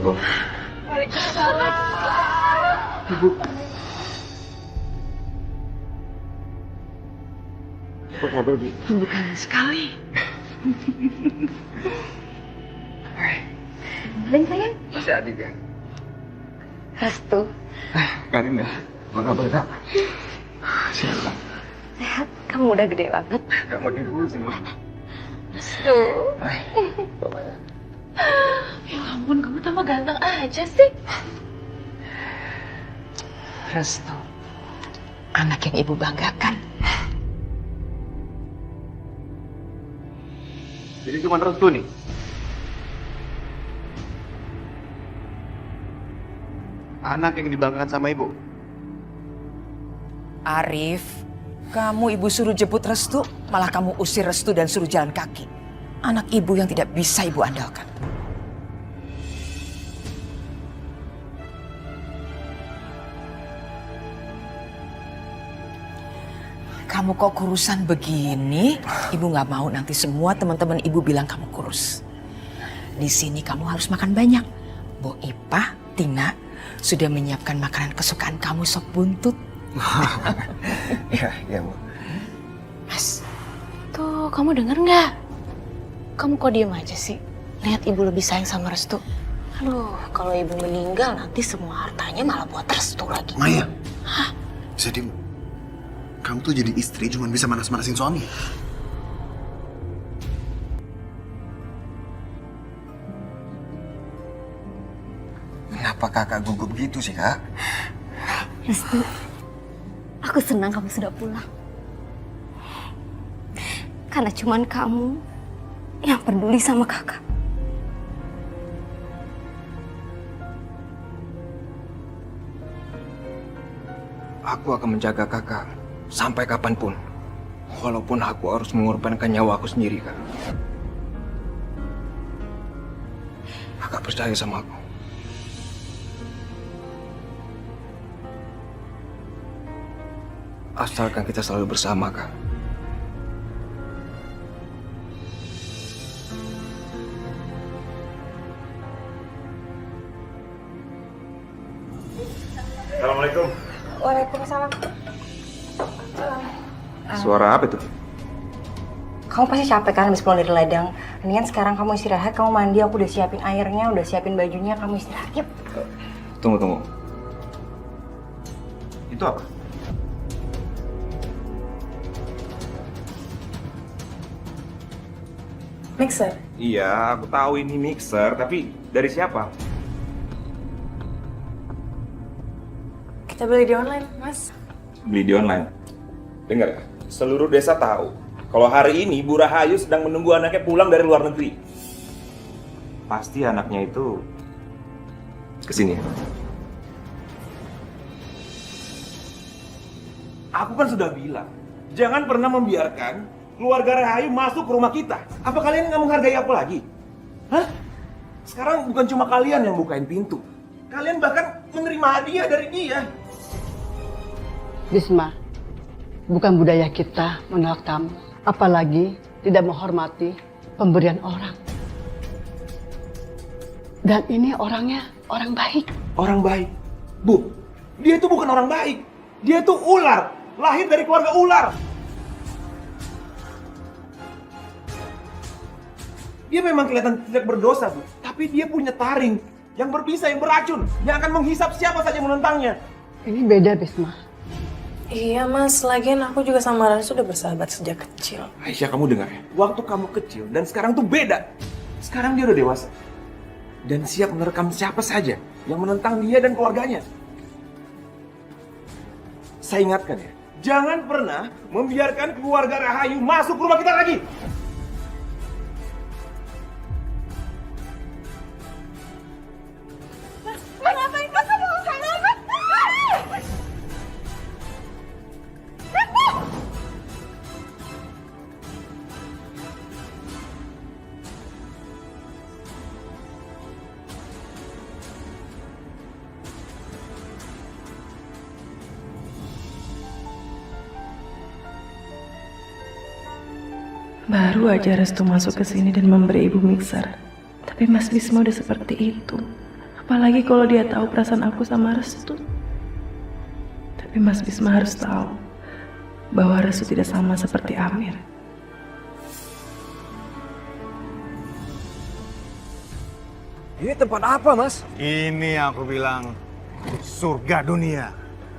Assalamualaikum. Waalaikumsalam. Ibu. Apa kabar, Bu? Bukan sekali. Leng sayang. Masih adik ya? Restu. Karin ya? Apa kabar, Kak? Siapa? Sehat. Kamu udah gede banget. Gak mau dulu sih, Bu. Restu. Ya ampun, kamu tambah ganteng aja sih. Restu. Anak yang ibu banggakan. Jadi cuma Restu nih? Anak yang dibanggakan sama ibu? Arif, kamu ibu suruh jemput Restu, malah kamu usir Restu dan suruh jalan kaki. Anak ibu yang tidak bisa ibu andalkan. Kamu kok kurusan begini? Ibu nggak mau nanti semua teman-teman ibu bilang kamu kurus. Di sini kamu harus makan banyak. Bu Ipah, Tina sudah menyiapkan makanan kesukaan kamu, sop buntut. Iya, Bu. Mas, tuh kamu denger nggak? Kamu kok diem aja sih? Lihat ibu lebih sayang sama Restu. Aduh, kalau ibu meninggal nanti semua hartanya malah buat Restu lagi. Maya. Hah? Jadi kamu tuh jadi istri cuma bisa manas-manasin suami. Kenapa kakak gugup gitu sih, Kak? Restu. Aku senang kamu sudah pulang. Karena cuman kamu yang peduli sama kakak. Aku akan menjaga kakak sampai kapanpun. Walaupun aku harus mengorbankan nyawa aku sendiri, Kak. Kakak percaya sama aku. Asalkan kita selalu bersama, Kak. Assalamualaikum. Waalaikumsalam. Suara apa itu? Kamu pasti capek kan habis pulang dari ladang. Mendingan sekarang kamu istirahat, kamu mandi, aku udah siapin airnya, udah siapin bajunya, kamu istirahat. Yuk. Tunggu. Itu apa? Mixer. Iya, aku tahu ini mixer, tapi dari siapa? Kita beli di online, Mas. Beli di online. Dengar, seluruh desa tahu kalau hari ini Bu Rahayu sedang menunggu anaknya pulang dari luar negeri. Pasti anaknya itu kesini. Aku kan sudah bilang, jangan pernah membiarkan keluarga Rahayu masuk ke rumah kita. Apa kalian nggak menghargai aku lagi? Hah? Sekarang bukan cuma kalian yang bukain pintu. Kalian bahkan menerima hadiah dari dia. Bisma, bukan budaya kita menolak tamu, apalagi tidak menghormati pemberian orang. Dan ini orangnya orang baik. Orang baik? Bu, dia itu bukan orang baik. Dia itu ular, lahir dari keluarga ular. Dia memang kelihatan tidak berdosa, Bu. Tapi dia punya taring yang berbisa, yang beracun, yang akan menghisap siapa saja yang menentangnya. Ini beda, Bisma. Iya, Mas. Lagian aku juga sama Rani sudah bersahabat sejak kecil. Aisyah, kamu dengar ya? Waktu kamu kecil dan sekarang tuh beda. Sekarang dia udah dewasa. Dan siap menerkam siapa saja yang menentang dia dan keluarganya. Saya ingatkan ya, jangan pernah membiarkan keluarga Rahayu masuk rumah kita lagi. Baru aja Restu masuk ke sini dan memberi ibu mixer. Tapi Mas Bisma udah seperti itu. Apalagi kalau dia tahu perasaan aku sama Restu. Tapi Mas Bisma harus tahu bahwa Restu tidak sama seperti Amir. Ini tempat apa, Mas? Ini aku bilang surga dunia.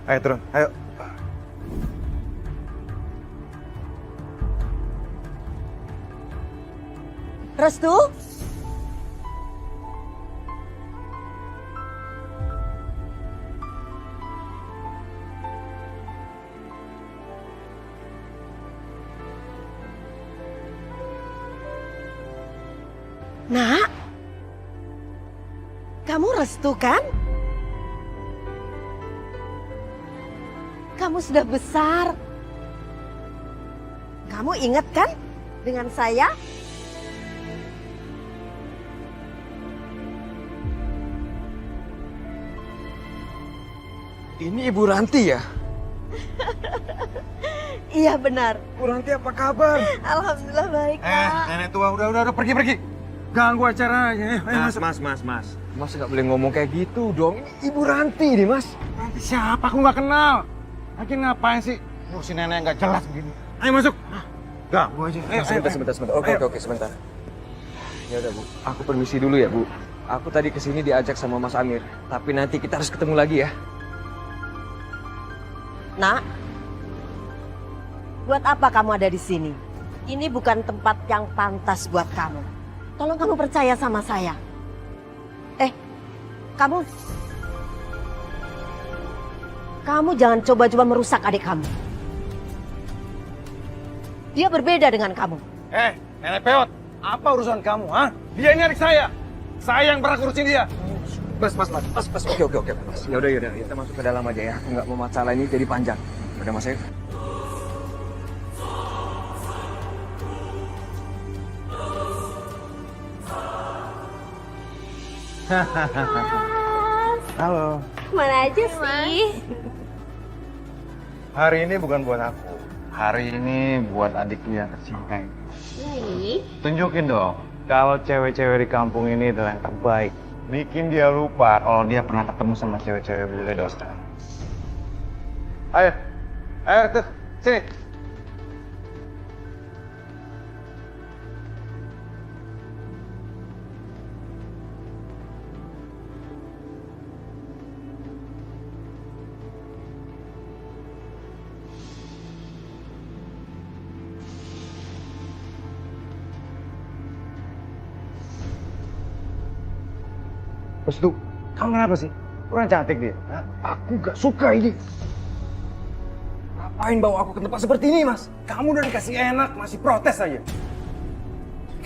Ayo turun, ayo. Restu? Nak, kamu Restu kan? Kamu sudah besar. Kamu ingat kan dengan saya? Ini Ibu Ranti ya? Iya benar. Bu Ranti apa kabar? Alhamdulillah baik, Kak. Nenek tua udah pergi. Ganggu acaranya. Mas. Mas nggak boleh ngomong kayak gitu dong. Ini Ibu Ranti nih, Mas. Nanti siapa? Aku nggak kenal. Lagi ngapain sih ngurusin nenek nggak jelas begini? Ayo masuk. Ganggu aja. Sebentar. Oke, sebentar. Ya udah, Bu. Aku permisi dulu ya, Bu. Aku tadi kesini diajak sama Mas Amir. Tapi nanti kita harus ketemu lagi ya. Nak, buat apa kamu ada di sini? Ini bukan tempat yang pantas buat kamu. Tolong kamu percaya sama saya. Kamu jangan coba-coba merusak adik kamu. Dia berbeda dengan kamu. Nenek peot. Apa urusan kamu, ha? Dia ini adik saya. Saya yang pernah ngurusin dia. Mas. Oke, Mas. Ya udah. Kita masuk ke dalam aja ya. Aku nggak mau masalah ini jadi panjang. Udah, Mas. Ayo. Halo. Kemana aja sih? Hari ini bukan buat aku. Hari ini buat adikku yang kecil kayak. Tunjukin dong. Kalau cewek-cewek di kampung ini adalah yang terbaik. Bikin dia lupa kalau dia pernah ketemu sama cewek-cewek bule dosa. Ayo tuh, sini. Restu, kamu kenapa sih? Kurang cantik dia. Hah? Aku nggak suka ini. Ngapain bawa aku ke tempat seperti ini, Mas? Kamu udah dikasih enak, masih protes aja.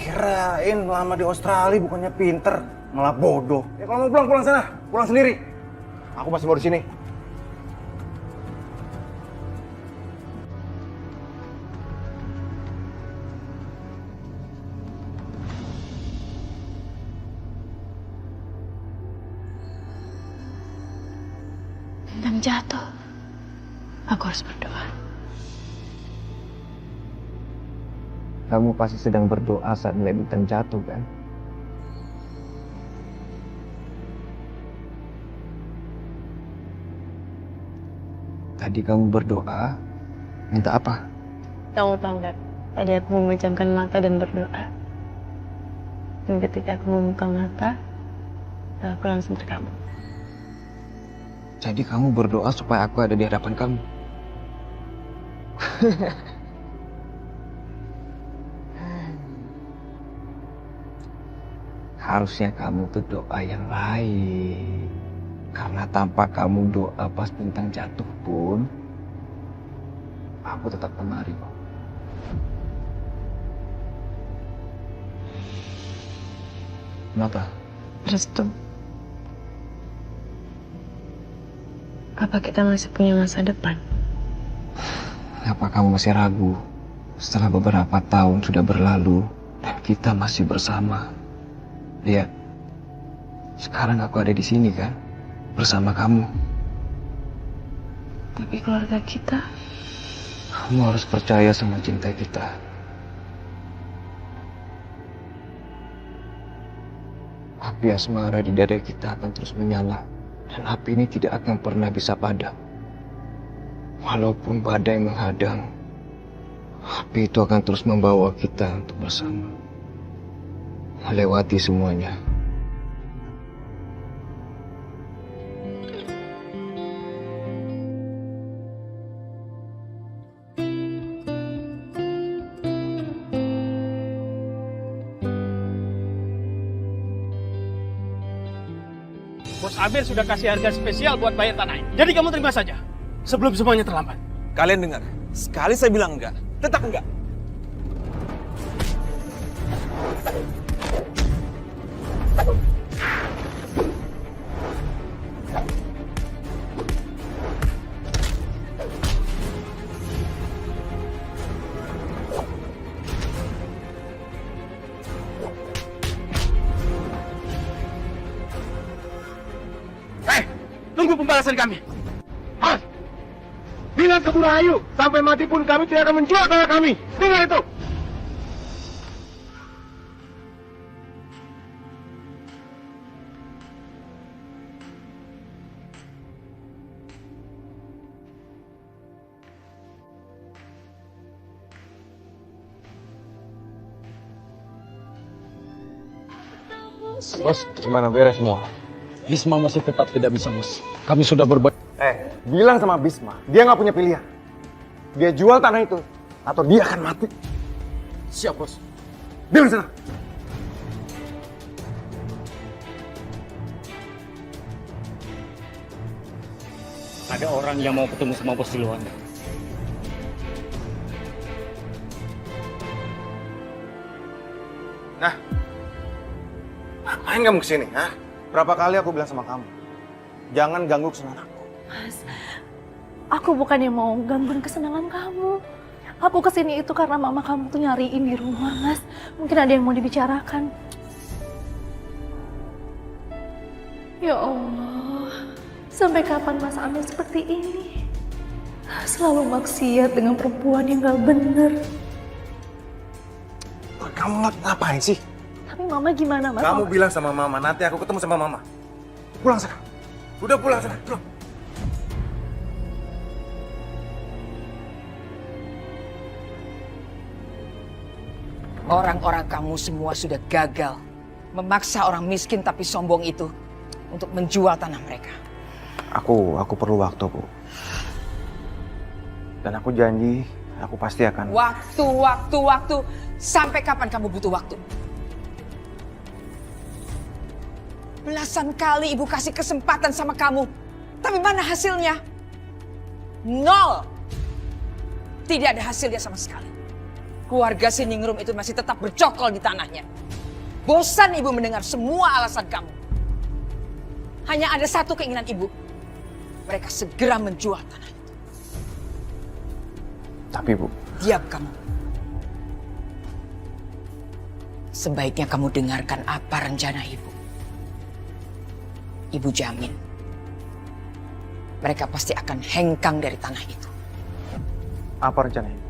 Kirain lama di Australia bukannya pinter, malah bodoh. Ya kalau mau pulang sana, pulang sendiri. Aku masih mau di sini. Bintang jatuh. Aku harus berdoa. Kamu pasti sedang berdoa saat melihat bintang jatuh, kan? Tadi kamu berdoa, minta apa? Kamu tahu nggak? Tadi aku memejamkan mata dan berdoa. Dan ketika aku membuka mata, aku langsung terkabul. Jadi kamu berdoa supaya aku ada di hadapan kamu. Harusnya kamu berdoa yang lain. Karena tanpa kamu doa pas bintang jatuh pun, aku tetap kemari kok. Kenapa? Restu. Apa kita masih punya masa depan? Apa kamu masih ragu? Setelah beberapa tahun sudah berlalu dan kita masih bersama. Lihat, sekarang aku ada di sini kan, bersama kamu. Tapi keluarga kita, Kamu harus percaya sama cinta kita. Api asmara di dada kita akan terus menyala. Dan api ini tidak akan pernah bisa padam. Walaupun badai menghadang, api itu akan terus membawa kita untuk bersama. Melewati semuanya. Bos Amir sudah kasih harga spesial buat bayar tanah ini. Jadi kamu terima saja. Sebelum semuanya terlambat. Kalian dengar? Sekali saya bilang enggak, tetap enggak. Tunggu pembalasan kami. Mas! Bilang ke Bu Rahayu, sampai mati pun kami tidak akan menjual tanah kami. Dengar itu! Bos, gimana beres semua? Bisma masih tetap tidak bisa, bos. Kami sudah berbuat. Bilang sama Bisma, dia nggak punya pilihan. Dia jual tanah itu, atau dia akan mati. Siap, bos. Bilang sana. Ada orang yang mau ketemu sama bos di luar. Nah, ngapain kamu kesini, ha? Berapa kali aku bilang sama kamu, jangan ganggu kesenangan aku. Mas, aku bukannya mau gangguin kesenangan kamu. Aku kesini itu karena mama kamu tuh nyariin di rumah, Mas. Mungkin ada yang mau dibicarakan. Ya Allah, sampai kapan Mas Amir seperti ini? Selalu maksiat dengan perempuan yang gak bener. Kamu ngapain sih? Tapi mama gimana, Mas? Kamu bilang sama mama, nanti aku ketemu sama mama. Pulang sana. Udah pulang sana, pulang. Orang-orang kamu semua sudah gagal memaksa orang miskin tapi sombong itu untuk menjual tanah mereka. Aku perlu waktu, Bu. Dan aku janji, aku pasti akan... Waktu. Sampai kapan kamu butuh waktu? Belasan kali ibu kasih kesempatan sama kamu. Tapi mana hasilnya? Nol. Tidak ada hasilnya sama sekali. Keluarga Siningrum itu masih tetap bercokol di tanahnya. Bosan ibu mendengar semua alasan kamu. Hanya ada satu keinginan ibu. Mereka segera menjual tanah itu. Tapi, Bu... Diam kamu. Sebaiknya kamu dengarkan apa rencana ibu. Ibu jamin, mereka pasti akan hengkang dari tanah itu. Apa rencananya?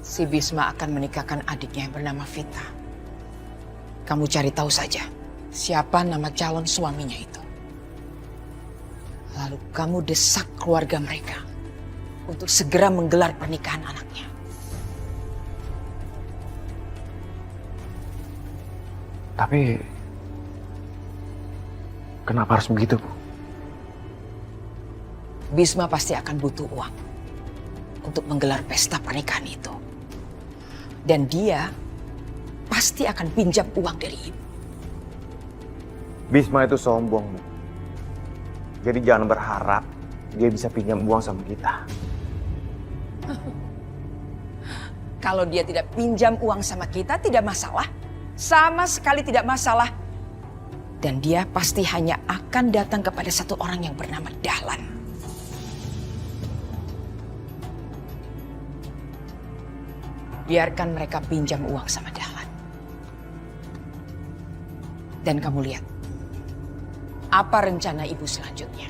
Si Bisma akan menikahkan adiknya yang bernama Vita. Kamu cari tahu saja siapa nama calon suaminya itu. Lalu kamu desak keluarga mereka untuk segera menggelar pernikahan anaknya. Tapi... kenapa harus begitu, Bu? Bisma pasti akan butuh uang untuk menggelar pesta pernikahan itu. Dan dia pasti akan pinjam uang dari ibu. Bisma itu sombong, Bu. Jadi jangan berharap dia bisa pinjam uang sama kita. Kalau dia tidak pinjam uang sama kita, tidak masalah. Sama sekali tidak masalah. Dan dia pasti hanya akan datang kepada satu orang yang bernama Dahlan. Biarkan mereka pinjam uang sama Dahlan. Dan kamu lihat, apa rencana ibu selanjutnya?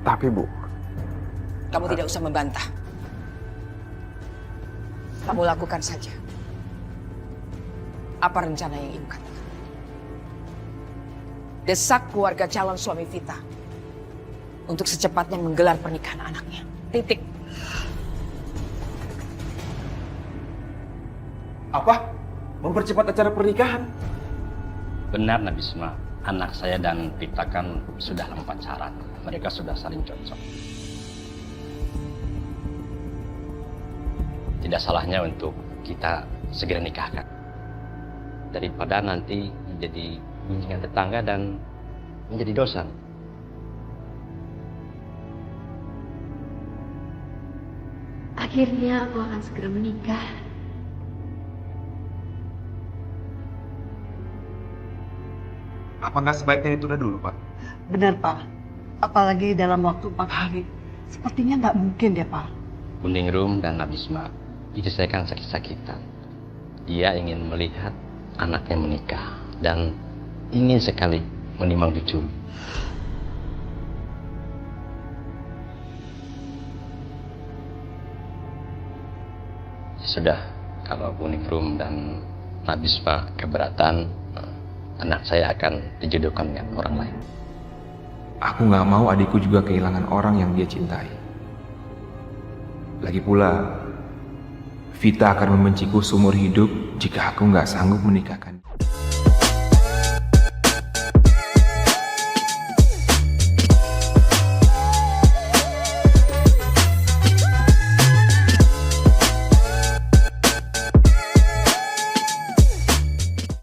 Tapi, Bu, Kamu tidak usah membantah. Kamu lakukan saja apa rencana yang ibu katakan. Desak keluarga calon suami Vita untuk secepatnya menggelar pernikahan anaknya. Titik. Apa? Mempercepat acara pernikahan? Benar, Nabisma. Anak saya dan Vita kan sudah lama pacaran. Mereka sudah saling cocok. Tidak salahnya untuk kita segera nikahkan. Daripada nanti menjadi gunjingan tetangga dan menjadi dosa. Akhirnya aku akan segera menikah. Apa nggak sebaiknya ditunda dulu, Pak? Benar, Pak. Apalagi dalam waktu 4 hari. Sepertinya nggak mungkin deh, Pak. Buningrum dan Nabisma diselesaikan sakit-sakitan. Dia ingin melihat anaknya menikah dan ingin sekali menimang cucu. Sudah, kalau Buningrum dan Nabisma keberatan, anak saya akan dijodohkan dengan orang lain. Aku nggak mau adikku juga kehilangan orang yang dia cintai. Lagi pula, Vita akan membenciku seumur hidup jika aku nggak sanggup menikahkan.